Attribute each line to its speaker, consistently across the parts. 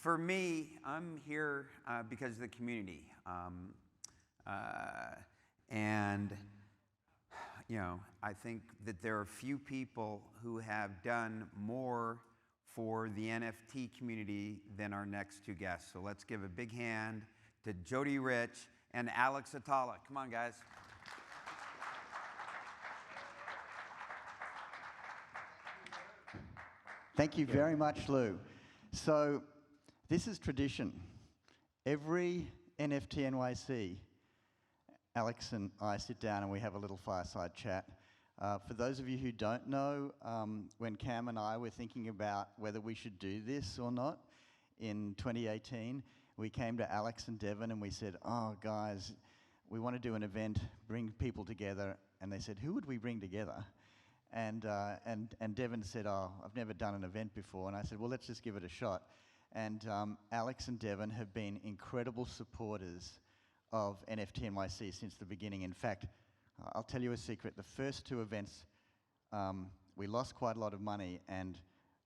Speaker 1: For me, I'm here because of the community. And you know, I think that there are few people who have done more for the NFT community than our next two guests. So let's give a big hand to Jodee Rich and Alex Atallah. Come on, guys.
Speaker 2: Thank you very much, Lou. So this is tradition. Every NFT.NYC, Alex and I sit down and we have a little fireside chat. For those of you who don't know, when Cam and I were thinking about whether we should do this or not in 2018, we came to Alex and Devin and we said, oh, guys, we want to do an event, bring people together. And they said, who would we bring together? And Devin said, oh, I've never done an event before. And I said, well, let's just give it a shot. And Alex and Devin have been incredible supporters of NFT.NYC since the beginning. In fact, I'll tell you a secret. The first two events, we lost quite a lot of money, and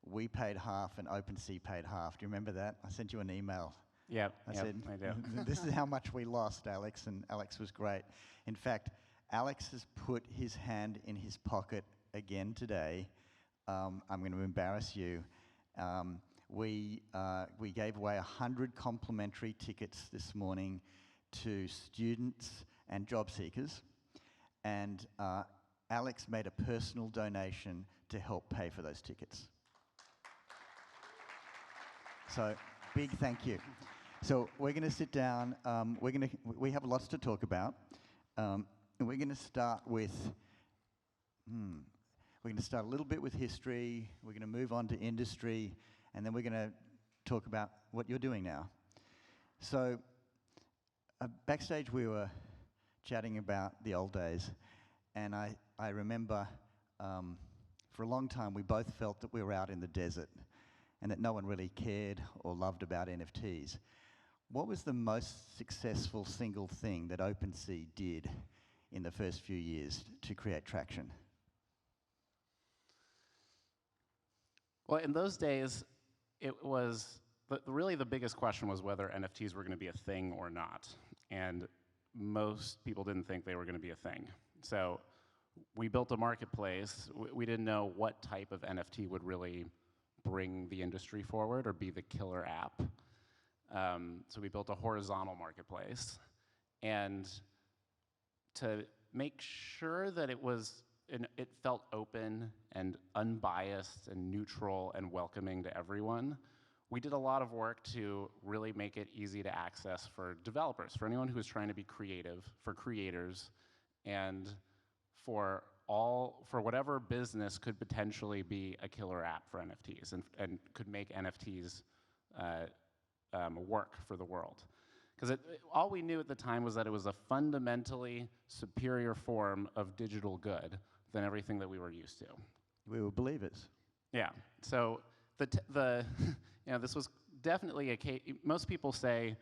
Speaker 2: we paid half and OpenSea paid half. Do you remember that? I sent you an email.
Speaker 3: Yeah,
Speaker 2: I said,
Speaker 3: I do.
Speaker 2: This is how much we lost, Alex, and Alex was great. In fact, Alex has put his hand in his pocket again today. I'm going to embarrass you. We gave away 100 complimentary tickets this morning to students and job seekers, and Alex made a personal donation to help pay for those tickets. So, big thank you. So we're going to sit down. We have lots to talk about. And we're going to start with. We're going to start a little bit with history. We're going to move on to industry, and then we're going to talk about what you're doing now. So, backstage we were chatting about the old days, and I remember for a long time we both felt that we were out in the desert, and that no one really cared or loved about NFTs. What was the most successful single thing that OpenSea did in the first few years to create traction?
Speaker 3: Well, in those days, it was really the biggest question was whether NFTs were going to be a thing or not. And most people didn't think they were going to be a thing. So we built a marketplace. We didn't know what type of NFT would really bring the industry forward or be the killer app. So we built a horizontal marketplace. And to make sure that it felt open and unbiased and neutral and welcoming to everyone, we did a lot of work to really make it easy to access for developers, for anyone who is trying to be creative, for creators, and for whatever business could potentially be a killer app for NFTs and could make NFTs work for the world. Because all we knew at the time was that it was a fundamentally superior form of digital good than everything that we were used to.
Speaker 2: We were believers.
Speaker 3: Yeah. So this was definitely a case. Most people say,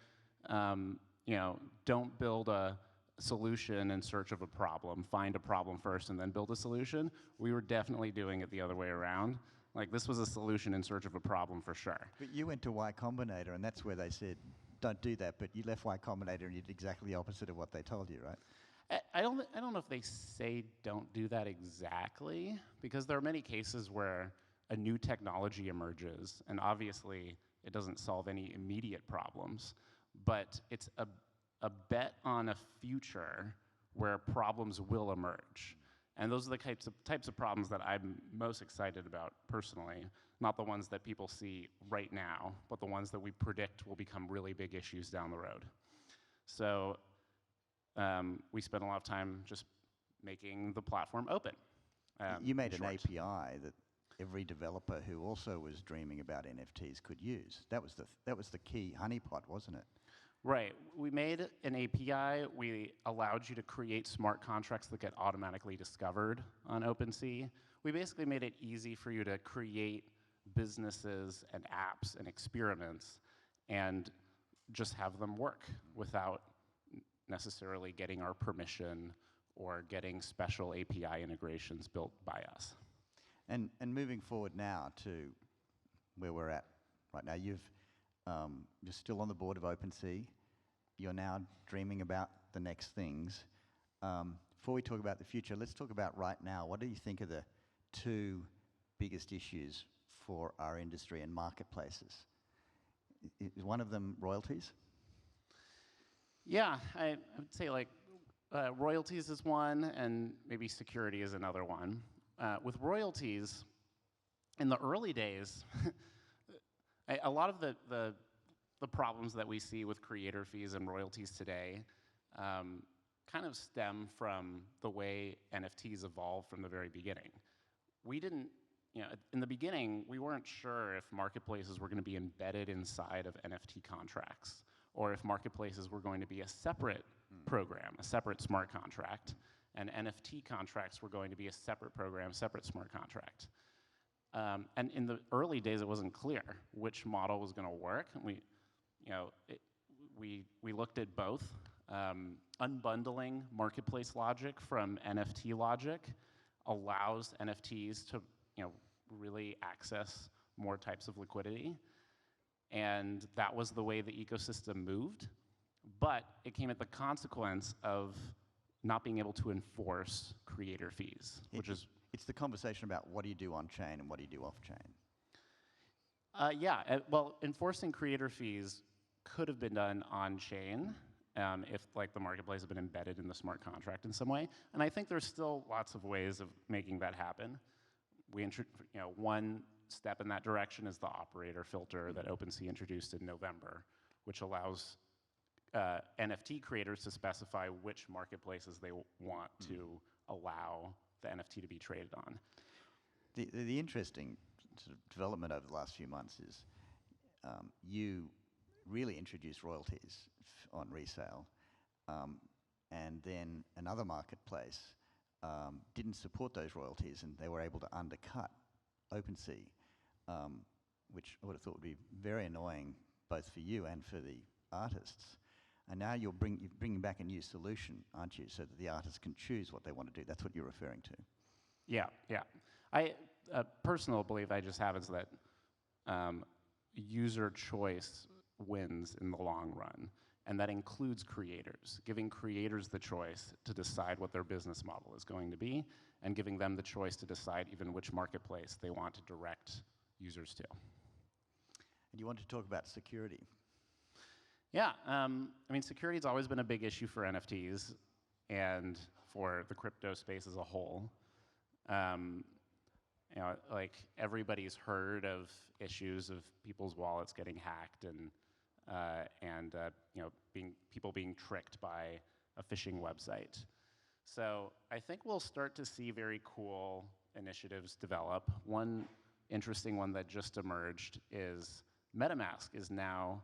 Speaker 3: don't build a solution in search of a problem. Find a problem first and then build a solution. We were definitely doing it the other way around. Like, this was a solution in search of a problem for sure.
Speaker 2: But you went to Y Combinator, and that's where they said, don't do that. But you left Y Combinator, and you did exactly the opposite of what they told you, right?
Speaker 3: I don't know if they say don't do that exactly, because there are many cases where a new technology emerges, and obviously it doesn't solve any immediate problems, but it's a bet on a future where problems will emerge. And those are the types of problems that I'm most excited about personally, not the ones that people see right now, but the ones that we predict will become really big issues down the road. So we spent a lot of time just making the platform open.
Speaker 2: You made an API that every developer who also was dreaming about NFTs could use. That was the key honeypot, wasn't it?
Speaker 3: Right. We made an API. We allowed you to create smart contracts that get automatically discovered on OpenSea. We basically made it easy for you to create businesses and apps and experiments and just have them work without necessarily getting our permission or getting special API integrations built by us.
Speaker 2: And moving forward now to where we're at right now. You're still on the board of OpenSea. You're now dreaming about the next things. Before we talk about the future, let's talk about right now. What do you think are the two biggest issues for our industry and marketplaces? Is one of them royalties?
Speaker 3: Yeah, I would say like royalties is one, and maybe security is another one. With royalties, in the early days, a lot of the problems that we see with creator fees and royalties today kind of stem from the way NFTs evolved from the very beginning. We didn't, in the beginning, we weren't sure if marketplaces were going to be embedded inside of NFT contracts, or if marketplaces were going to be a separate program, a separate smart contract, and NFT contracts were going to be a separate program, separate smart contract. And in the early days, it wasn't clear which model was going to work. And we looked at both. Unbundling marketplace logic from NFT logic allows NFTs to really access more types of liquidity. And that was the way the ecosystem moved. But it came at the consequence of not being able to enforce creator fees, which is...
Speaker 2: It's the conversation about what do you do on-chain and what do you do off-chain.
Speaker 3: Well, enforcing creator fees could have been done on-chain if the marketplace had been embedded in the smart contract in some way. And I think there's still lots of ways of making that happen. One step in that direction is the operator filter that OpenSea introduced in November, which allows NFT creators to specify which marketplaces they want to allow the NFT to be traded on.
Speaker 2: The interesting sort of development over the last few months is you really introduced royalties on resale, and then another marketplace didn't support those royalties, and they were able to undercut OpenSea, which I would have thought would be very annoying both for you and for the artists. And now you're bringing back a new solution, aren't you, so that the artists can choose what they want to do. That's what you're referring to.
Speaker 3: Yeah. A personal belief I just have is that user choice wins in the long run, and that includes creators, giving creators the choice to decide what their business model is going to be, and giving them the choice to decide even which marketplace they want to direct users to.
Speaker 2: And you want to talk about security.
Speaker 3: Yeah, security's always been a big issue for NFTs and for the crypto space as a whole. Everybody's heard of issues of people's wallets getting hacked and people being tricked by a phishing website. So I think we'll start to see very cool initiatives develop. One interesting one that just emerged is MetaMask is now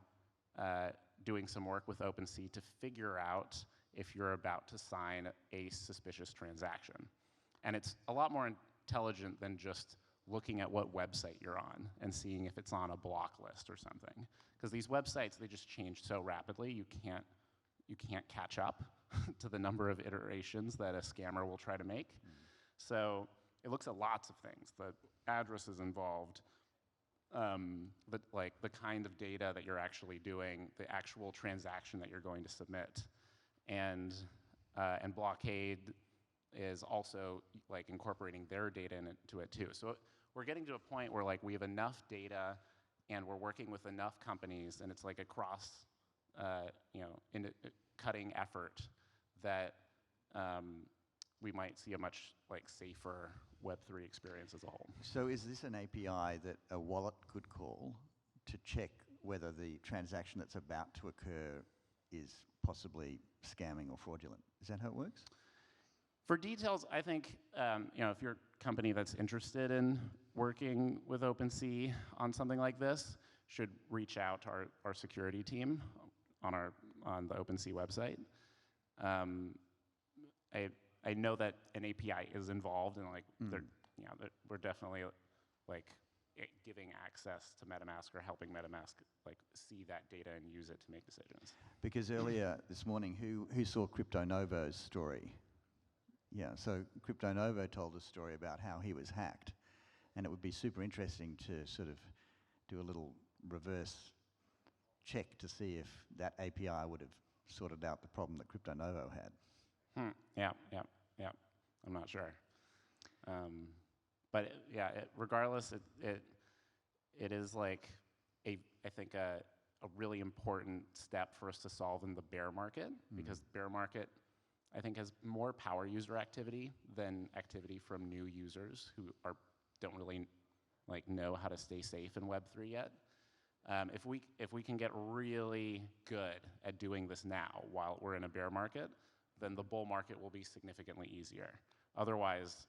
Speaker 3: doing some work with OpenSea to figure out if you're about to sign a suspicious transaction. And it's a lot more intelligent than just looking at what website you're on and seeing if it's on a block list or something. Because these websites, they just change so rapidly, you can't catch up to the number of iterations that a scammer will try to make. So it looks at lots of things. The addresses involved, the kind of data that you're actually doing, the actual transaction that you're going to submit, and Blockade is also incorporating their data into it too. So we're getting to a point where we have enough data, and we're working with enough companies, and it's a cross, in a cutting effort that we might see a much safer Web3 experience as a whole.
Speaker 2: So is this an API that a wallet could call to check whether the transaction that's about to occur is possibly scamming or fraudulent? Is that how it works?
Speaker 3: For details, I think if you're a company that's interested in working with OpenSea on something like this, should reach out to our security team on the OpenSea website. I know that an API is involved, and we're definitely giving access to MetaMask or helping MetaMask see that data and use it to make decisions.
Speaker 2: Because earlier this morning, who saw Crypto Novo's story? Yeah, so Crypto Novo told a story about how he was hacked, and it would be super interesting to sort of do a little reverse check to see if that API would have sorted out the problem that Crypto Novo had.
Speaker 3: Yeah. I'm not sure. But regardless, it is like I think a really important step for us to solve in the bear market, because the bear market, I think, has more power user activity than activity from new users who don't really know how to stay safe in Web3 yet. If we can get really good at doing this now while we're in a bear market, then the bull market will be significantly easier. Otherwise,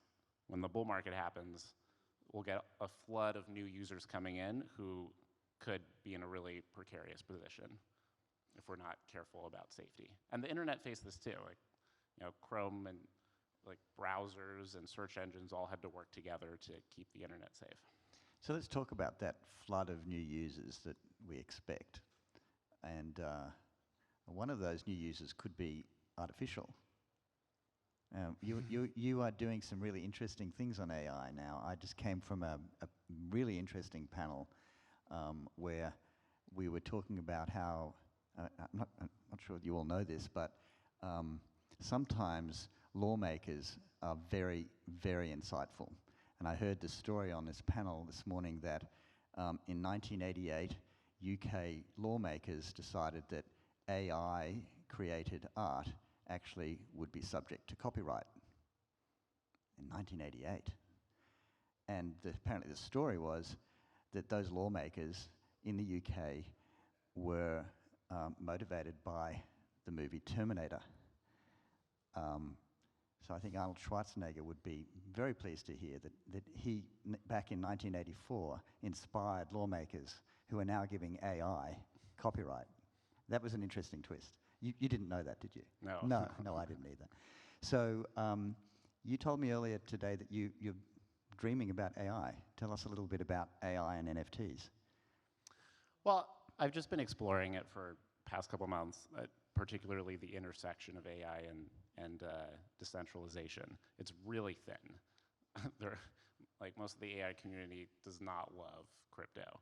Speaker 3: when the bull market happens, we'll get a flood of new users coming in who could be in a really precarious position if we're not careful about safety. And the internet faced this too. Chrome and browsers and search engines all had to work together to keep the internet safe.
Speaker 2: So let's talk about that flood of new users that we expect. And one of those new users could be artificial. You are doing some really interesting things on AI now. I just came from a really interesting panel where we were talking about how, I'm not sure if you all know this, but sometimes lawmakers are very, very insightful. And I heard the story on this panel this morning that in 1988, UK lawmakers decided that AI-created art actually would be subject to copyright in 1988. And apparently the story was that those lawmakers in the UK were motivated by the movie Terminator. So I think Arnold Schwarzenegger would be very pleased to hear that he, back in 1984, inspired lawmakers who are now giving AI copyright. That was an interesting twist. You didn't know that, did you?
Speaker 3: No.
Speaker 2: No, I didn't either. So you told me earlier today that you're dreaming about AI. Tell us a little bit about AI and NFTs.
Speaker 3: Well, I've just been exploring it for past couple months, particularly the intersection of AI and decentralization. It's really thin. Most of the AI community does not love crypto,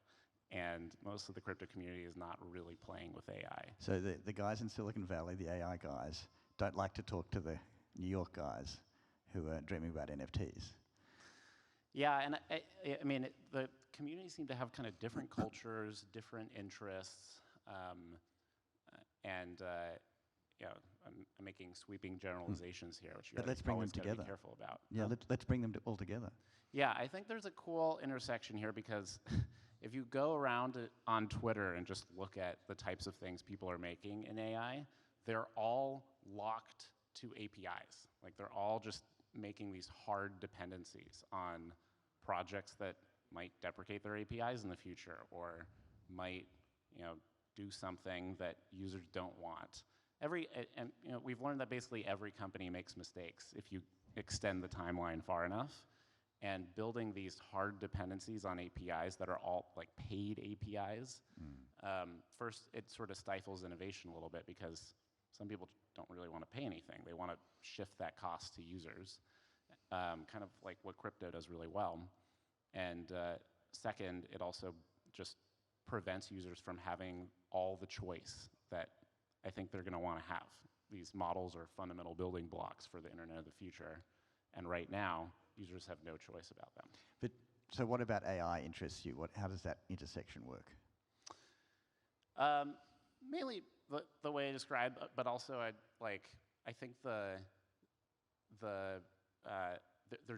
Speaker 3: and most of the crypto community is not really playing with AI.
Speaker 2: So the guys in Silicon Valley, the AI guys, don't like to talk to the New York guys who are dreaming about NFTs.
Speaker 3: Yeah, and I mean, the communities seem to have kind of different cultures, different interests, and I'm making sweeping generalizations here, which you always got to be careful about.
Speaker 2: Yeah, let's bring them all together.
Speaker 3: Yeah, I think there's a cool intersection here because if you go around on Twitter and just look at the types of things people are making in AI, they're all locked to APIs. They're all just making these hard dependencies on projects that might deprecate their APIs in the future or might, do something that users don't want. We've learned that basically every company makes mistakes if you extend the timeline far enough. And building these hard dependencies on APIs that are all paid APIs, first it sort of stifles innovation a little bit because some people don't really want to pay anything. They want to shift that cost to users, kind of like what crypto does really well. And second, it also just prevents users from having all the choice that I think they're going to want to have. These models are fundamental building blocks for the internet of the future. And right now, users have no choice about them.
Speaker 2: So what about AI interests you? How does that intersection work?
Speaker 3: Mainly the way I described, but also I think they're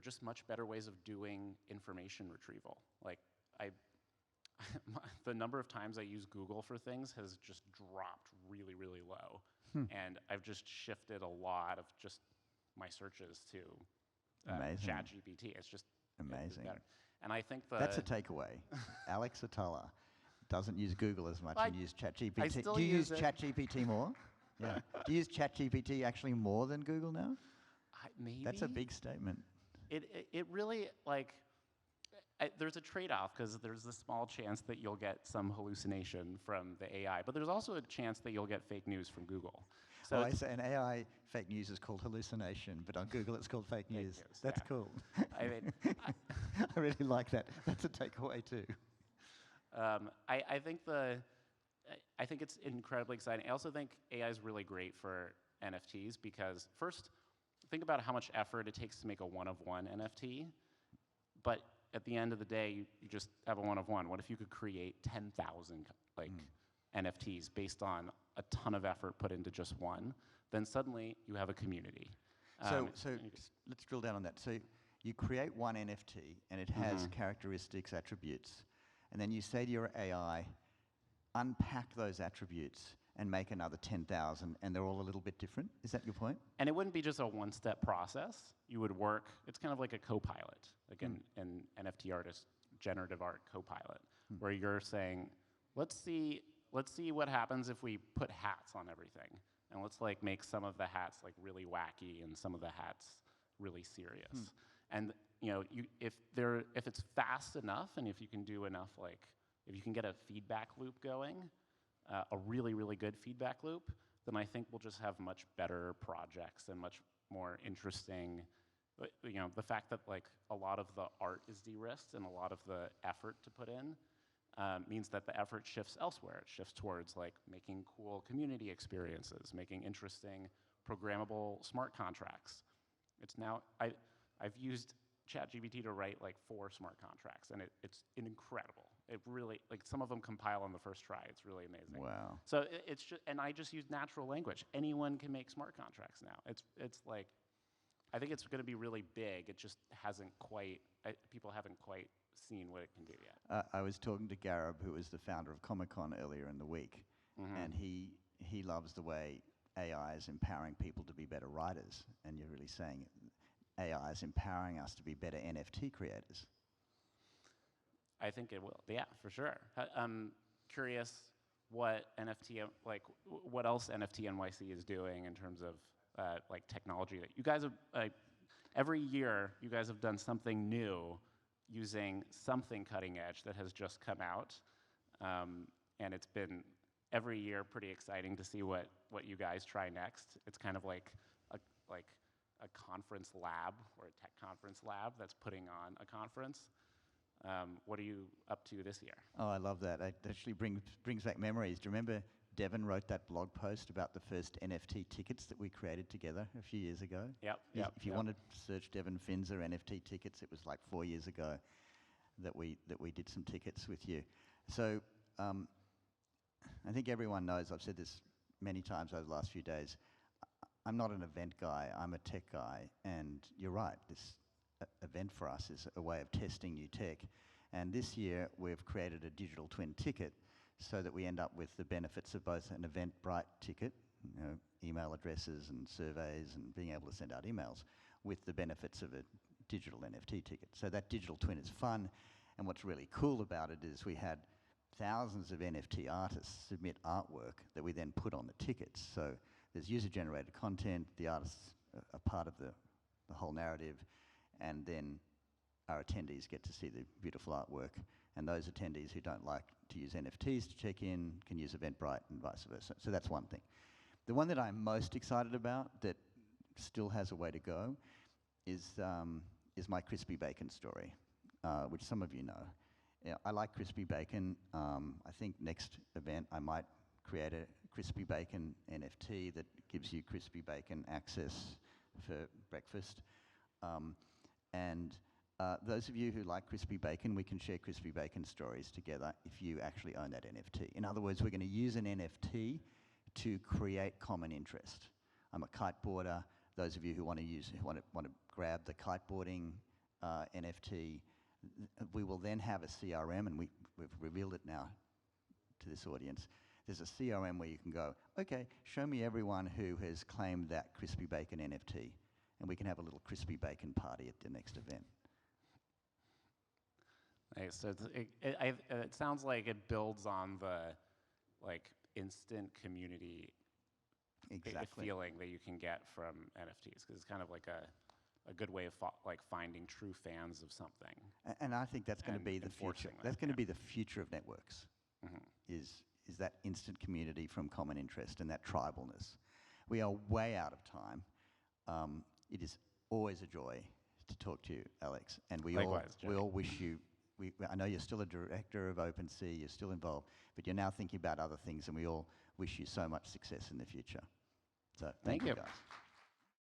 Speaker 3: just much better ways of doing information retrieval. The number of times I use Google for things has just dropped really, really low. And I've just shifted a lot of just my searches to ChatGPT. It's just
Speaker 2: amazing.
Speaker 3: Better. And I think
Speaker 2: that's a takeaway. Alex Atallah doesn't use Google as much and use ChatGPT.
Speaker 3: Do
Speaker 2: you use ChatGPT more? Yeah. Do you use ChatGPT actually more than Google now?
Speaker 3: Maybe.
Speaker 2: That's a big statement.
Speaker 3: It really, there's a trade-off because there's a small chance that you'll get some hallucination from the AI, but there's also a chance that you'll get fake news from Google. So
Speaker 2: I say an AI fake news is called hallucination, but on Google it's called fake news. That's cool.
Speaker 3: I mean,
Speaker 2: I really like that. That's a takeaway too.
Speaker 3: I think it's incredibly exciting. I also think AI is really great for NFTs because first, think about how much effort it takes to make a one-of-one NFT, but at the end of the day, you just have a one-of-one. What if you could create 10,000 NFTs based on a ton of effort put into just one? Then suddenly you have a community.
Speaker 2: So let's drill down on that. So you create one NFT, and it has characteristics, attributes, and then you say to your AI, unpack those attributes and make another 10,000, and they're all a little bit different? Is that your point?
Speaker 3: And it wouldn't be just a one-step process. You would work, it's kind of like a co-pilot, like an NFT artist, generative art co-pilot, where you're saying, let's see what happens if we put hats on everything. And let's like make some of the hats like really wacky and some of the hats really serious. And you know, if it's fast enough and if you can do enough, like if you can get a feedback loop going, a really, really good feedback loop, then I think we'll just have much better projects and much more interesting, you know, the fact that like a lot of the art is de-risked and a lot of the effort to put in means that the effort shifts elsewhere. It shifts towards like making cool community experiences, making interesting programmable smart contracts. It's now, I've used ChatGPT to write like 4 smart contracts, and it's incredible. It really, like some of them compile on the first try. It's really amazing.
Speaker 2: Wow.
Speaker 3: So it's just, and I just use natural language. Anyone can make smart contracts now. It's like, I think it's going to be really big. It just hasn't quite, people haven't quite seen what it can do yet.
Speaker 2: I was talking to Gareb, who is the founder of Comic-Con earlier in the week, and he loves the way AI is empowering people to be better writers, and you're really saying AI is empowering us to be better NFT creators.
Speaker 3: I think it will, yeah, for sure. I'm curious what NFT, like, what else NFT.NYC is doing in terms of like technology that you guys have, every year you guys have done something new using something cutting edge that has just come out. And it's been every year pretty exciting to see what you guys try next. It's kind of like a conference lab or a tech conference lab that's putting on a conference. What are you up to this year? Oh,
Speaker 2: I love that. It actually brings back memories. Do you remember Devin wrote that blog post about the first NFT tickets that we created together a few years ago?
Speaker 3: Yep.
Speaker 2: If you want to search Devin Finzer NFT tickets, it was like 4 years ago that we did some tickets with you. So I think everyone knows, I've said this many times over the last few days, I'm not an event guy, I'm a tech guy, and you're right, this event for us is a way of testing new tech. And this year we've created a digital twin ticket so that we end up with the benefits of both an Eventbrite ticket, you know, email addresses and surveys and being able to send out emails, with the benefits of a digital NFT ticket. So that digital twin is fun, and what's really cool about it is we had thousands of NFT artists submit artwork that we then put on the tickets. So there's user-generated content, the artists are part of the whole narrative, and then our attendees get to see the beautiful artwork, and those attendees who don't like to use NFTs to check in can use Eventbrite and vice versa. So that's one thing. The one that I'm most excited about that still has a way to go is my crispy bacon story, which some of you know. Yeah, I like crispy bacon. I think next event I might create a crispy bacon NFT that gives you crispy bacon access for breakfast. Those of you who like crispy bacon, we can share crispy bacon stories together if you actually own that NFT. In other words, we're going to use an NFT to create common interest. I'm a kiteboarder. Those of you who want to grab the kiteboarding NFT, we will then have a CRM, and we've revealed it now to this audience. There's a CRM where you can go, okay, show me everyone who has claimed that crispy bacon NFT, and we can have a little crispy bacon party at the next event.
Speaker 3: Nice. So it sounds like it builds on the like instant community feeling that you can get from NFTs, because it's kind of like a good way of finding true fans of something.
Speaker 2: And I think that's going to be the future. That's going to be the future of networks. Is that instant community from common interest and that tribalness. We are way out of time. It is always a joy to talk to you, Alex, and we all wish you I know you're still a director of OpenSea, you're still involved, but you're now thinking about other things, and we all wish you so much success in the future. So thank you, guys.